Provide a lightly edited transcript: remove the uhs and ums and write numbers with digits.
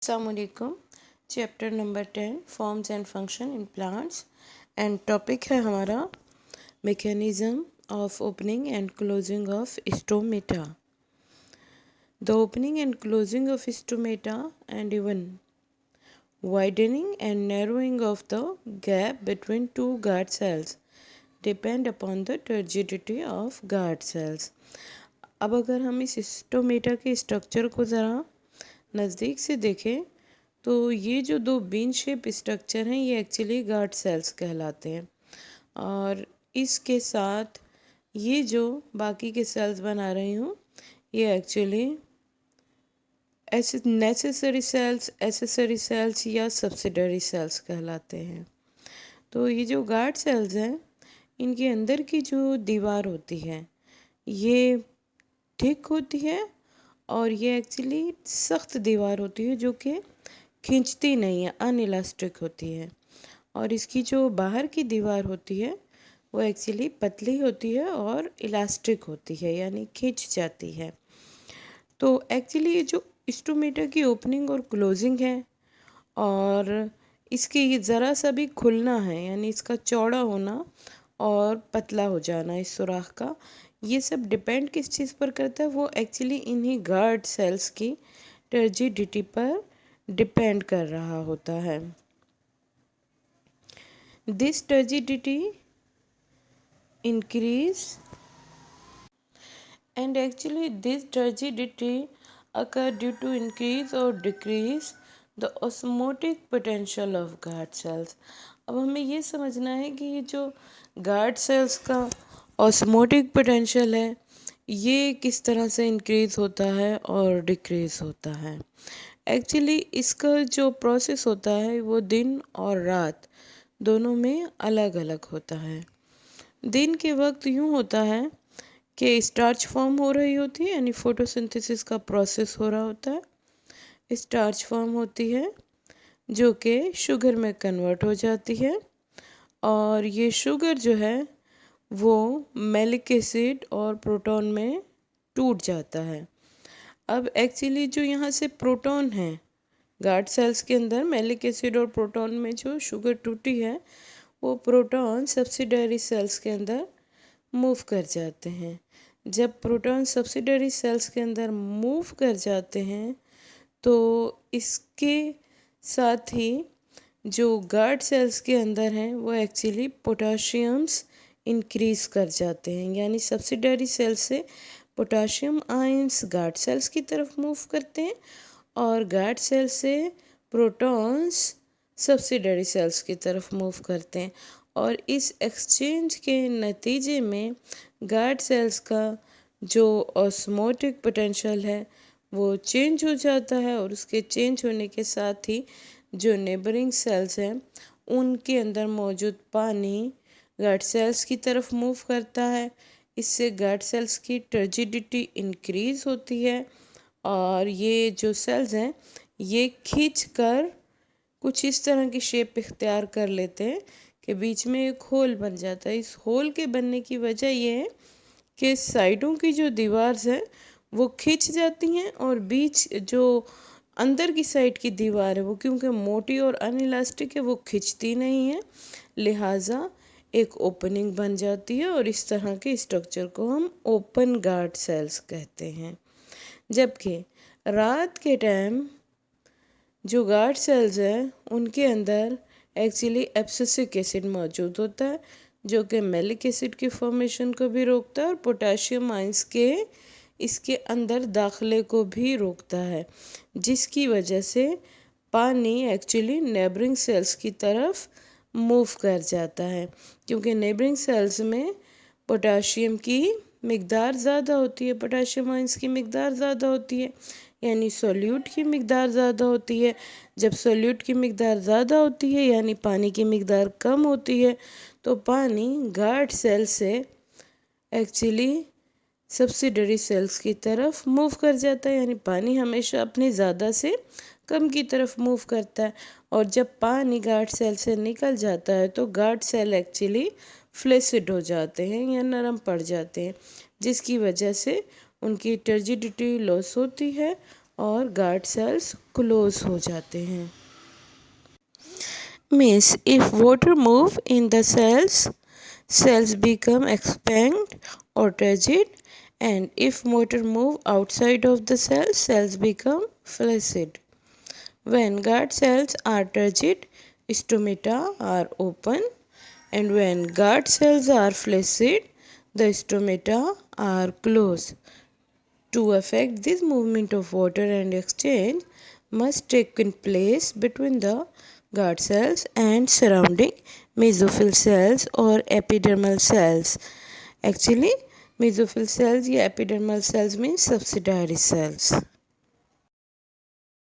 अस्सलामुअलैकुम। Chapter number 10 forms and function in plants and topic है हमारा mechanism of opening and closing of stomata. The opening and closing of stomata and even widening and narrowing of the gap between two guard cells depend upon the turgidity of guard cells। अब अगर हम इस stomata के structure को ज़रा नज़दीक से देखें तो ये जो दो बीन शेप स्ट्रक्चर हैं ये एक्चुअली गार्ड सेल्स कहलाते हैं, और इसके साथ ये जो बाकी के सेल्स बना रही हूँ ये actually necessary sales, accessory sales या सब्सिडरी सेल्स कहलाते हैं। तो ये जो गार्ड सेल्स हैं इनके अंदर की जो दीवार होती है ये थिक होती है और ये एक्चुअली सख्त दीवार होती है जो कि खींचती नहीं है, अनइलास्टिक होती है। और इसकी जो बाहर की दीवार होती है वो एक्चुअली पतली होती है और इलास्टिक होती है, यानी खींच जाती है। तो एक्चुअली ये जो स्टोमेटा की ओपनिंग और क्लोजिंग है और इसके ये ज़रा सा भी खुलना है, यानी इसका चौड़ा होना और पतला हो जाना इस सुराख का, ये सब डिपेंड किस चीज़ पर करता है, वो एक्चुअली इन्हीं गार्ड सेल्स की टर्जिडिटी पर डिपेंड कर रहा होता है। This turgidity increase and actually this turgidity occur due to increase or decrease the osmotic potential of guard cells। अब हमें ये समझना है कि ये जो गार्ड सेल्स का ऑस्मोटिक पोटेंशियल है ये किस तरह से इंक्रीज़ होता है और डिक्रीज़ होता है। एक्चुअली इसका जो प्रोसेस होता है वो दिन और रात दोनों में अलग अलग होता है। दिन के वक्त यूँ होता है कि स्टार्च फॉर्म हो रही होती है, यानी फोटोसिंथेसिस का प्रोसेस हो रहा होता है। स्टार्च फॉर्म होती है जो कि शुगर में कन्वर्ट हो जाती है और ये शुगर जो है वो मैलिक एसिड और प्रोटॉन में टूट जाता है। अब एक्चुअली जो यहाँ से प्रोटॉन है गार्ड सेल्स के अंदर, मैलिक एसिड और प्रोटॉन में जो शुगर टूटी है वो प्रोटॉन सब्सिडरी सेल्स के अंदर मूव कर जाते हैं। जब प्रोटॉन सब्सिडरी सेल्स के अंदर मूव कर जाते हैं तो इसके साथ ही जो गार्ड सेल्स के अंदर हैं वो एक्चुअली पोटाशियम्स इंक्रीज़ कर जाते हैं, यानी सब्सिडरी सेल से पोटाशियम आयंस गार्ड सेल्स की तरफ मूव करते हैं और गार्ड सेल से प्रोटॉन्स सब्सिडरी सेल्स की तरफ मूव करते हैं, और इस एक्सचेंज के नतीजे में गार्ड सेल्स का जो ऑस्मोटिक पोटेंशियल है वो चेंज हो जाता है और उसके चेंज होने के साथ ही जो नेबरिंग सेल्स हैं उनके अंदर मौजूद पानी गार्ड सेल्स की तरफ मूव करता है। इससे गार्ड सेल्स की टर्जिडिटी इंक्रीज़ होती है और ये जो सेल्स हैं ये खींच कर कुछ इस तरह की शेप इख्तियार कर लेते हैं कि बीच में एक होल बन जाता है। इस होल के बनने की वजह ये है कि साइडों की जो दीवार है वो खिंच जाती हैं और बीच जो अंदर की साइड की दीवार है वो क्योंकि मोटी और अनइलास्टिक है वो खिंचती नहीं है, लिहाजा एक ओपनिंग बन जाती है और इस तरह के स्ट्रक्चर को हम ओपन गार्ड सेल्स कहते हैं। जबकि रात के टाइम जो गार्ड सेल्स हैं उनके अंदर एक्चुअली एब्सिसिक एसिड मौजूद होता है जो कि मैलिक एसिड की फॉर्मेशन को भी रोकता है और पोटाशियम आयंस के इसके अंदर दाखिले को भी रोकता है, जिसकी वजह से पानी एक्चुअली नेबरिंग सेल्स की तरफ मूव कर जाता है, क्योंकि नेबरिंग सेल्स में पोटाशियम की मिकदार ज़्यादा होती है, पोटाशियम आयंस की मिकदार ज़्यादा होती है, यानी सोल्यूट की मिकदार ज़्यादा होती है। जब सोल्यूट की मिकदार ज़्यादा होती है यानी पानी की मिकदार कम होती है तो पानी गार्ड सेल से एक्चुअली सब्सिडरी सेल्स की तरफ मूव कर जाता है, यानी पानी हमेशा अपनी ज़्यादा से कम की तरफ मूव करता है। और जब पानी गार्ड सेल से निकल जाता है तो गार्ड सेल एक्चुअली फ्लेसिड हो जाते हैं या नरम पड़ जाते हैं, जिसकी वजह से उनकी टर्जिडिटी लॉस होती है और गार्ड सेल्स क्लोज हो जाते हैं। Means if water move in the cells, cells become expand or turgid, and if water move outside of the cell, cells become flaccid. When guard cells are turgid, stomata are open, and when guard cells are flaccid, the stomata are closed. To effect this movement of water and exchange must take place between the guard cells and surrounding mesophyll cells or epidermal cells. Actually, mesophyll cells या epidermal cells means subsidiary cells.